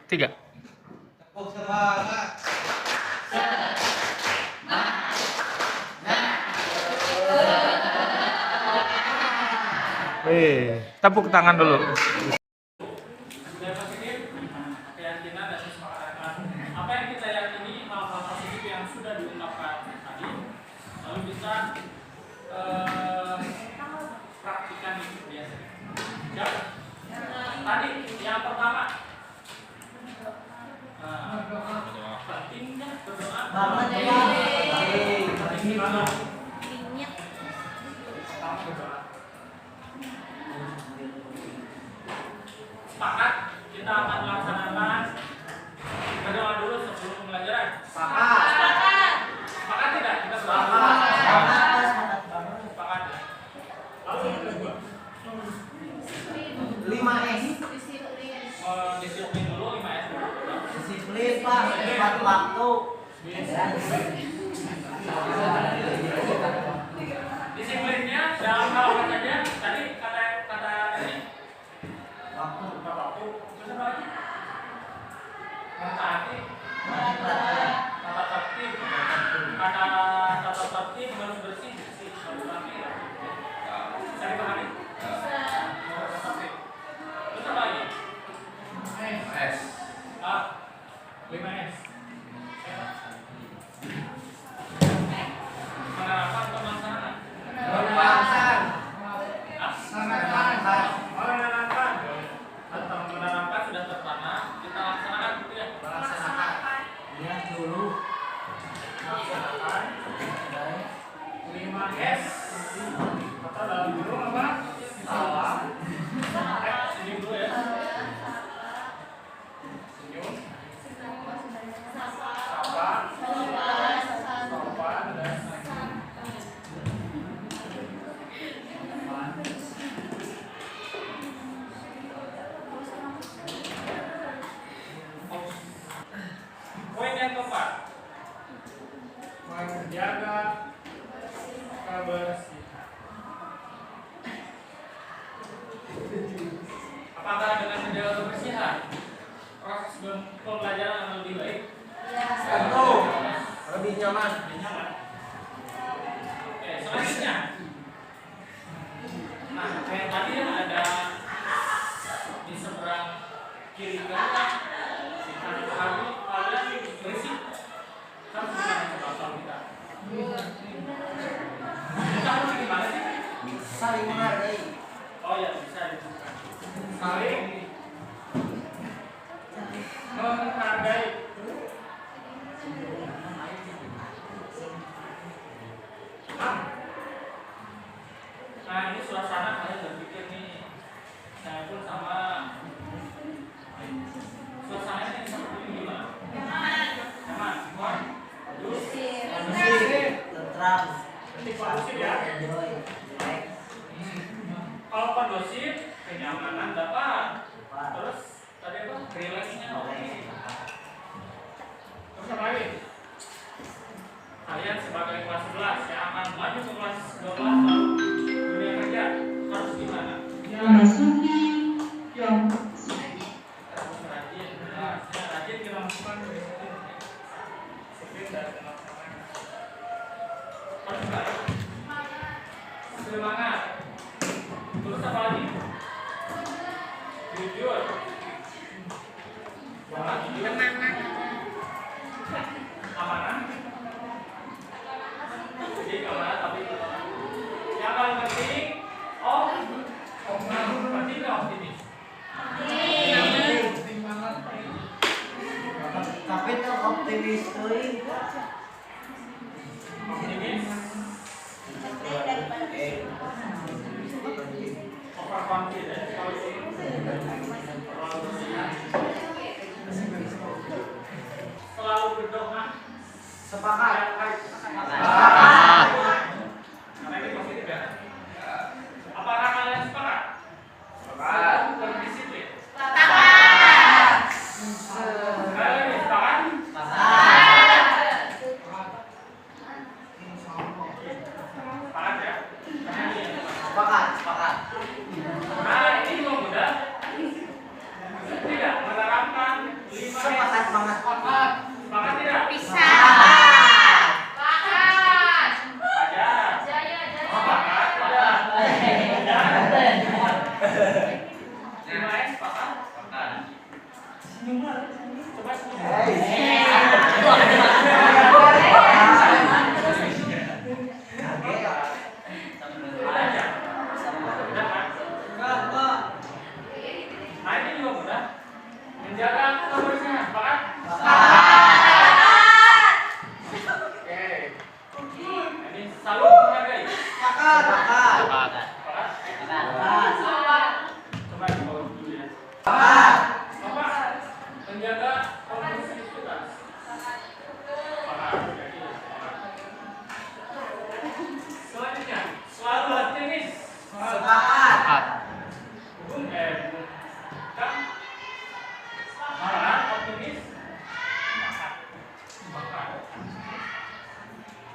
Tiga. Wih, tepuk tangan dulu. Apa yang kita yakini, hal-hal positif yang sudah diungkapkan tadi, lalu bisa praktikan itu biasanya. Ya. Tadi yang pertama, pentingnya berdoa. Penting banget. Pertama berdoa. Sepakat, kita akan melaksanakan berdoa dulu sebelum pembelajaran. Sepakat. Sepakat tidak? Kita berdoa. Sepakat. Lalu yang kedua, 5S. disiplin dulu 5S. Disiplin Pak, tepat waktu. Disiplinnya dalam hal apa saja? Tadi kata ini Waktu. tepat waktu. Terus apa lagi? Mentaati. Tata tertib. Kata tata tertib harus bersih, harus rapi. Bisa dipahami? Tata tertib. Terus apa lagi? 5S. Menerapkan atau melaksanakan? Menerapkan. Menerapkan sudah tertanam, kita laksanakan gitu ya. Melaksanakan. Lihat dulu. Laksanakan. 5S. Kata dalam dulu apa? Salam. Senyum dulu ya. Senyum. Sapa. Sopan dan poin yang keempat, menjaga kebersihan. Apakah dengan menjaga kebersihan proses pembelajaran akan lebih baik? Tentu. Lebih nyaman. Lebih nyaman. Oke, selanjutnya. Nah, kayak tadi ada di seberang kiri kanan. Kalian bersih. Harus gimana coba kalau kita? Kita harus gimana sih? Saling menghargai. Oh ya, bisa dibuka. Saling menghargai. Nah, ini suasana kalian berpikir nih. Saya pun sama. Suasananya seperti ini gimana? Nyaman. Kondusif. Tentram. Kondusif ya. Enjoy. Relax. Kalau kondusif, kenyamanan dapat. Terus tadi apa? Relaxnya oke. Terus apa lagi? Kalian sebagai kelas 11 yang akan maju ke kelas 12 dunia kerja harus gimana? Memasuki yang Harus rajin. Nah, rajin kita masukkan ke disiplin dan melaksanakan. Harus baik. Semangat. Terus apa lagi? Jujur. Jangan jujur. Amanah. Jadi amanah tapi yang paling penting penting nggak optimis? Penting banget. Tapi tuh optimis euy. Optimis. Overconfident kalau selalu berdoa. Sepakat. Sepakat. Coba senyum. Nah, ini juga mudah. Menjaga kebersihan, sepakat? Oke. Ini saling menghargai. Sepakat? Coba dibawa dulu ya. Bapak, menjaga kondusivitas. Sepakat. Jadi, sepakat. Selanjutnya, selalu optimis. Kan? Malah optimis. Sepakat.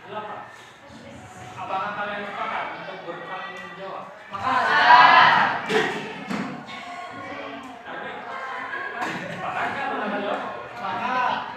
Delapan. Apakah kalian sepakat untuk bertanggung jawab? Sepakat. Sepakat kan bertanggung jawab? Sepakat.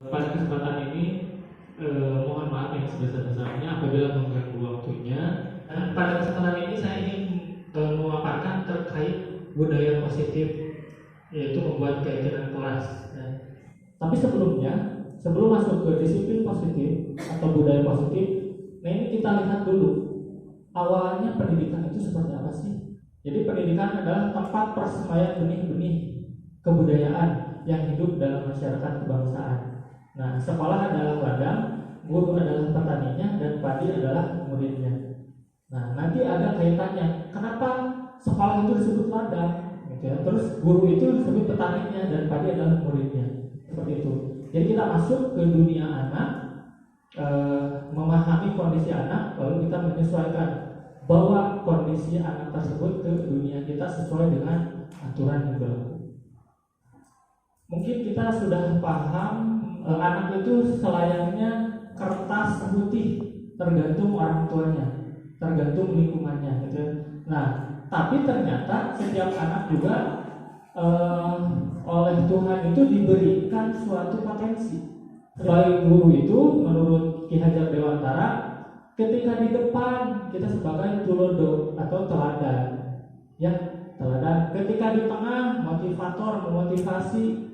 Pada kesempatan ini mohon maaf yang sebesar-besarnya apabila mengganggu waktunya. Dan pada kesempatan ini saya ingin memaparkan terkait budaya positif, yaitu membuat keyakinan kelas. Tapi sebelumnya, sebelum masuk ke disiplin positif atau budaya positif, nah ini kita lihat dulu awalnya pendidikan itu seperti apa sih? Jadi pendidikan adalah tempat persembahyan benih-benih kebudayaan yang hidup dalam masyarakat kebangsaan. Nah, sekolah adalah ladang, guru adalah petaninya, dan padi adalah muridnya. Nah, nanti ada kaitannya. Kenapa sekolah itu disebut ladang? Gitu ya. Terus guru itu disebut petaninya, dan padi adalah muridnya. Seperti itu. Jadi kita masuk ke dunia anak, memahami kondisi anak, lalu kita menyesuaikan bawa kondisi anak tersebut ke dunia kita sesuai dengan aturan yang berlaku. Mungkin kita sudah paham. Anak itu selayaknya kertas putih, tergantung orang tuanya, tergantung lingkungannya, gitu. Nah, tapi ternyata setiap anak juga oleh Tuhan itu diberikan suatu potensi. Sebagai guru itu, menurut Ki Hajar Dewantara, ketika di depan kita sebagai tulodo atau teladan, ya teladan. Ketika di tengah, motivator, memotivasi.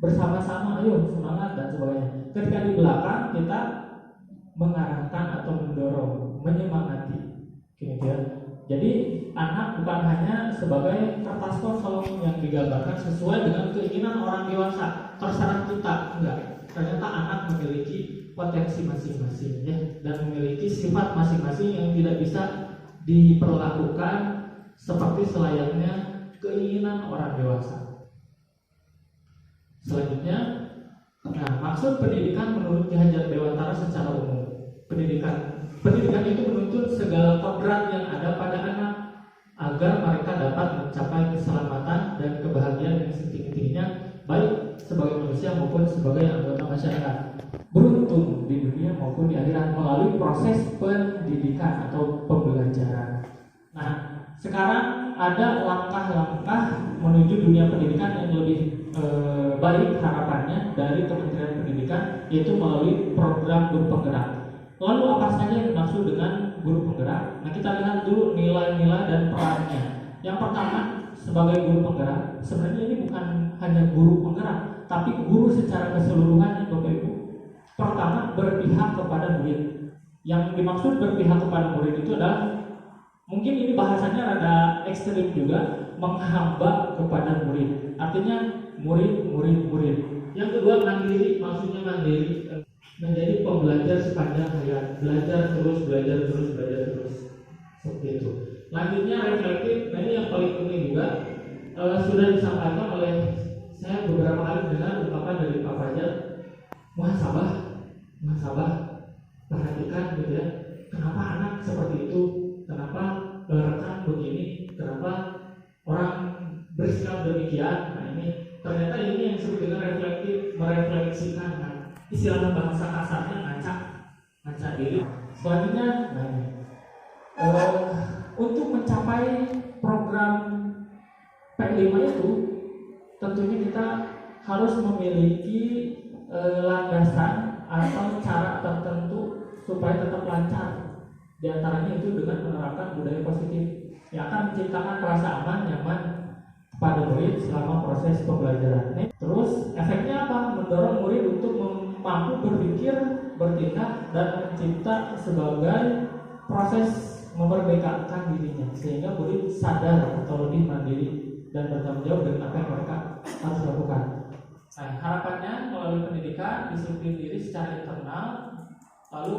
Bersama-sama, ayo semangat dan sebagainya. Ketika di belakang kita mengarahkan atau mendorong, menyemangati, gitu ya. Jadi anak bukan hanya sebagai kertas kosong yang digambarkan sesuai dengan keinginan orang dewasa, terserah kita, enggak. Ternyata anak memiliki potensi masing-masing, ya, dan memiliki sifat masing-masing yang tidak bisa diperlakukan seperti selayaknya keinginan orang dewasa. Selanjutnya, nah, maksud pendidikan menurut Ki Hajar Dewantara secara umum, pendidikan itu menuntut segala kodrat yang ada pada anak agar mereka dapat mencapai keselamatan dan kebahagiaan yang setinggi-tingginya, baik sebagai manusia maupun sebagai anggota masyarakat, beruntung di dunia maupun di akhirat melalui proses pendidikan atau pembelajaran. Nah, sekarang ada langkah-langkah menuju dunia pendidikan yang lebih baik harapannya dari Kementerian Pendidikan, yaitu melalui program guru penggerak. Lalu apa saja yang dimaksud dengan guru penggerak? Nah, kita lihat dulu nilai-nilai dan perannya. Yang pertama, sebagai guru penggerak, sebenarnya ini bukan hanya guru penggerak, tapi guru secara keseluruhan, Bapak Ibu. Pertama, berpihak kepada murid. Yang dimaksud berpihak kepada murid itu adalah mungkin ini bahasanya rada ekstrim juga, menghamba kepada murid. Artinya murid. Yang kedua mandiri, maksudnya mandiri, menjadi pembelajar sepanjang hayat, belajar terus. Seperti itu. Lanjutnya reflektif. Nah ini yang paling penting juga, sudah disampaikan oleh saya beberapa kali dengar ungkapan dari Pak Fajar, muhasabah, perhatikan gitu ya. Kenapa anak seperti itu? Kenapa rekan begini? Kenapa orang bersikap demikian? Nah ini ternyata ini yang disebut dengan reflektif, merefleksikan. Nah, istilah bahasa kasarnya ngaca diri. Selanjutnya, nah ini. Untuk mencapai program P5 itu tentunya kita harus memiliki landasan atau cara tertentu supaya tetap lancar. Di antaranya itu dengan menerapkan budaya positif yang akan menciptakan rasa aman, nyaman pada murid selama proses pembelajaran. Terus efeknya apa? Mendorong murid untuk mampu berpikir, bertindak, dan mencipta sebagai proses memerdekakan dirinya, sehingga murid sadar atau lebih mandiri dan bertanggung jawab dengan apa yang mereka harus lakukan. Nah, harapannya melalui pendidikan, disiplin diri secara internal, lalu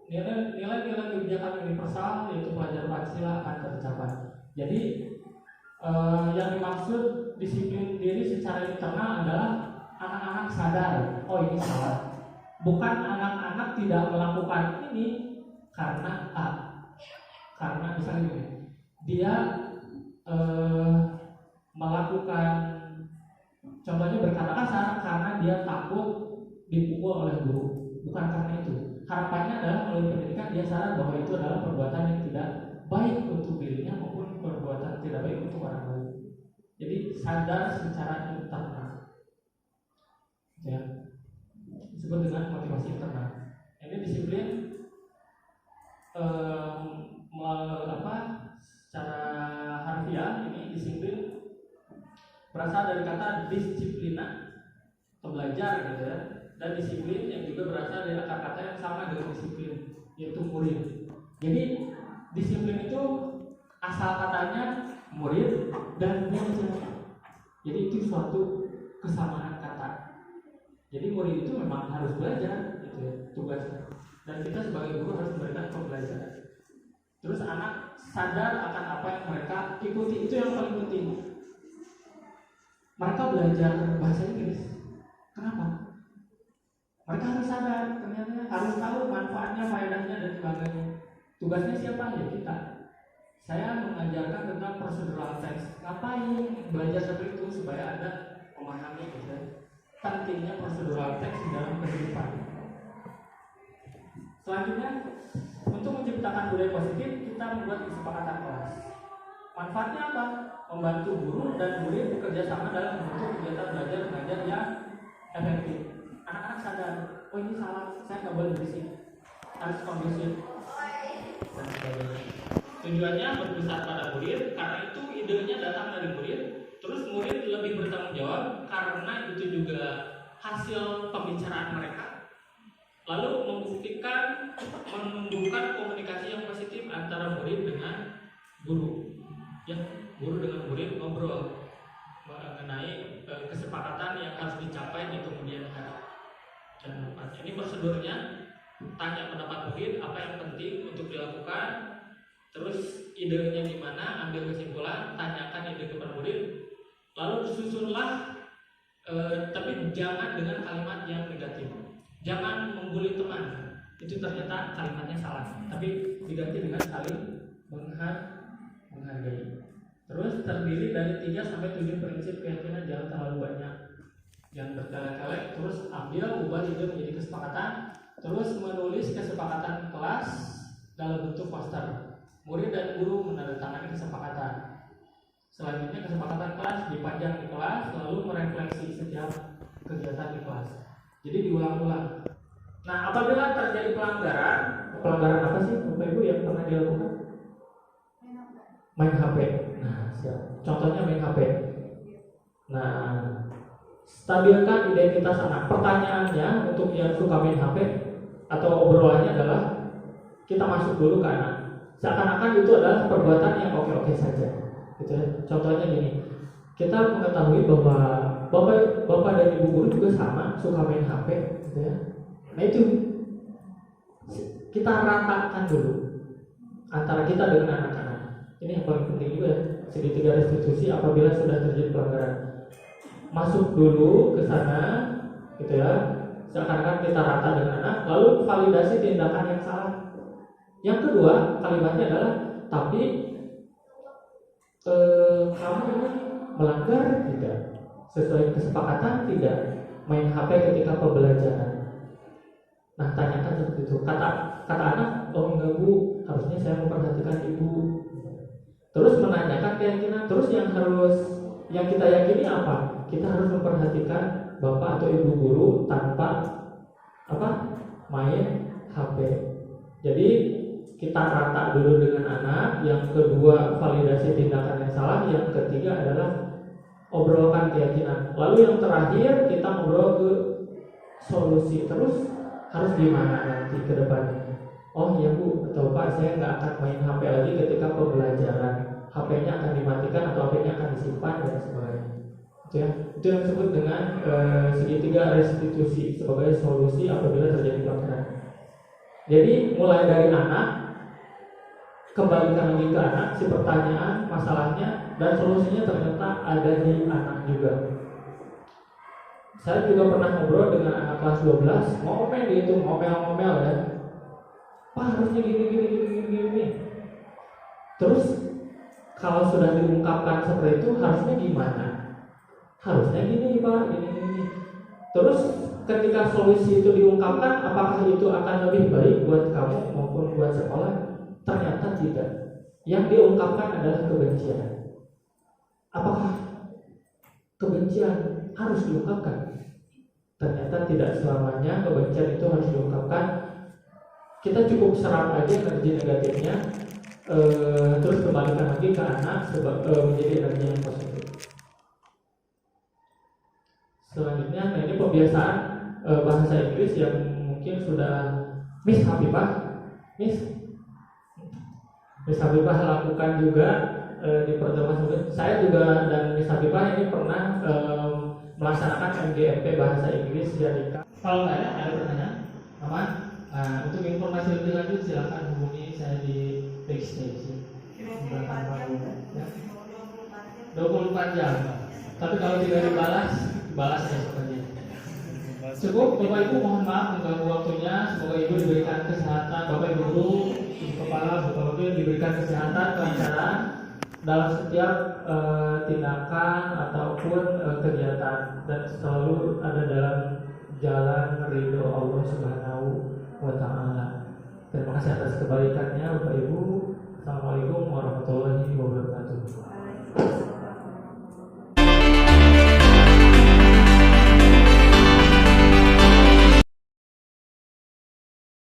nilai-nilai kebijakan universal yaitu pelajaran Pancasila akan tercapai. Jadi yang dimaksud disiplin diri secara internal adalah anak-anak sadar, oh ini salah. Bukan anak-anak tidak melakukan ini karena A. Karena misalnya gini, dia melakukan, contohnya berkata kasar karena dia takut dipukul oleh guru. Bukan karena itu. Harapannya adalah melalui pendidikan dia sadar bahwa itu adalah perbuatan yang tidak baik untuk dirinya maupun perbuatan tidak baik untuk orang lain. Jadi sadar secara internal, ya, disebut dengan motivasi internal. Ini disiplin secara harfiah ini disiplin berasal dari kata disiplina, pembelajar gitu ya, dan disiplin yang juga berasal dari akar kata yang sama dengan disiplin, yaitu murid. Jadi disiplin itu asal katanya murid dan belajar. Jadi itu suatu kesamaan kata. Jadi murid itu memang harus belajar gitu ya, tugasnya. Dan kita sebagai guru harus memberikan pembelajaran. Terus anak sadar akan apa yang mereka ikuti, itu yang paling penting. Mereka belajar bahasa Inggris. Kenapa? Mereka harus sadar, ternyata harus tahu manfaatnya, faedahnya dan sebagainya. Tugasnya siapa? Ya kita. Saya mengajarkan tentang procedural text. Ngapain belajar seperti itu supaya ada memahami gitu. Pentingnya procedural text di dalam kehidupan. Selanjutnya, untuk menciptakan budaya positif, kita membuat kesepakatan kelas. Manfaatnya apa? Membantu guru dan murid bekerja sama dalam membentuk kegiatan belajar mengajar yang efektif. Anak-anak sadar, oh ini salah, saya nggak boleh berisik, harus kondusif dan sebagainya. Tujuannya berpusat pada murid, karena itu idenya datang dari murid. Terus murid lebih bertanggung jawab karena itu juga hasil pembicaraan mereka. Lalu membuktikan, menunjukkan komunikasi yang positif antara murid dengan guru. Ya, guru dengan murid ngobrol mengenai kesepakatan yang harus dicapai di kemudian hari. Dan ini prosedurnya, tanya pendapat murid apa yang penting untuk dilakukan, terus idenya gimana, ambil kesimpulan, tanyakan ide kepada murid, lalu susunlah, tapi jangan dengan kalimat yang negatif. Jangan membuli teman, itu ternyata kalimatnya salah, tapi diganti dengan saling menghargai. Terus terdiri dari 3-7 prinsip keyakinan, jangan terlalu banyak yang berkali-kali. Terus ambil, ubah ide menjadi kesepakatan. Terus menulis kesepakatan kelas dalam bentuk poster. Murid dan guru menandatangani kesepakatan. Selanjutnya kesepakatan kelas dipajang di kelas, lalu merefleksi setiap kegiatan di kelas. Jadi diulang-ulang. Nah, apabila terjadi pelanggaran apa sih Bapak Ibu yang pernah dilakukan? Main HP. Nah, siap. Contohnya main HP. Nah, stabilkan identitas anak. Pertanyaannya untuk yang suka main HP atau obrolannya adalah kita masuk dulu ke anak. seakan-akan itu adalah perbuatan yang oke-oke saja, gitu ya. Contohnya gini, kita mengetahui bahwa bapak dan ibu guru juga sama suka main HP, gitu ya. Nah itu kita ratakan dulu antara kita dengan anak-anak. Ini yang paling penting juga ya, segitiga restitusi apabila sudah terjadi pelanggaran. Masuk dulu ke sana, gitu ya, seakan-akan kita rata dengan anak, lalu validasi tindakan yang salah. Yang kedua, kalimatnya adalah, tapi kamu ini melanggar tidak? Sesuai kesepakatan tidak? Main HP ketika pembelajaran. Nah, tanyakan seperti itu. Kata anak, oh enggak bu, harusnya saya memperhatikan ibu. Terus menanyakan keyakinan. Terus yang kita yakini apa? Kita harus memperhatikan bapak atau ibu guru tanpa main HP. Jadi kita rata dulu dengan anak. Yang kedua, validasi tindakan yang salah. Yang ketiga adalah obrolkan keyakinan. Lalu yang terakhir, kita ngobrol ke solusi. Terus harus gimana nanti ke depannya? Oh iya bu atau pak, saya nggak akan main HP lagi ketika pembelajaran. HP-nya akan dimatikan atau HP-nya akan disimpan dan sebagainya. Itu ya, itu yang disebut dengan segitiga restitusi sebagai solusi apabila terjadi pelanggaran. Jadi mulai dari anak, kembalikan lagi ke anak si pertanyaan, masalahnya, dan solusinya ternyata ada di anak juga. Saya juga pernah ngobrol dengan anak kelas 12, ngomel gitu, ngomel ya. Pak harusnya gini. Terus kalau sudah diungkapkan seperti itu harusnya gimana? Harusnya gini Pak, gini. Terus ketika solusi itu diungkapkan, apakah itu akan lebih baik buat kamu maupun buat sekolah? Ternyata tidak. Yang diungkapkan adalah kebencian. Apakah kebencian harus diungkapkan? Ternyata tidak selamanya kebencian itu harus diungkapkan. Kita cukup serap aja energi negatifnya, terus kembalikan lagi ke anak menjadi energi yang positif. Selanjutnya, nah ini pembiasaan bahasa Inggris yang mungkin sudah Miss Habibah lakukan juga di pertemuan sebelumnya. Saya juga dan Miss Habibah ini pernah melaksanakan MGMP bahasa Inggris Jadika. Kalau nggak ada pertanyaan, aman? Nah, untuk informasi lebih lanjut silakan hubungi saya di backstage. 24 jam. Tapi kalau tidak dibalas esok aja. Cukup, Bapak Ibu mohon maaf mengganggu waktunya. Semoga Ibu diberikan kesehatan, Bapak Ibu guru, Ibu kepala, Bapak Wakil diberikan kesehatan, kelancaran dalam setiap tindakan ataupun kegiatan, dan selalu ada dalam jalan ridho Allah Subhanahu wa ta'ala. Terima kasih atas kebaikannya Bapak Ibu. Assalamualaikum warahmatullahi wabarakatuh.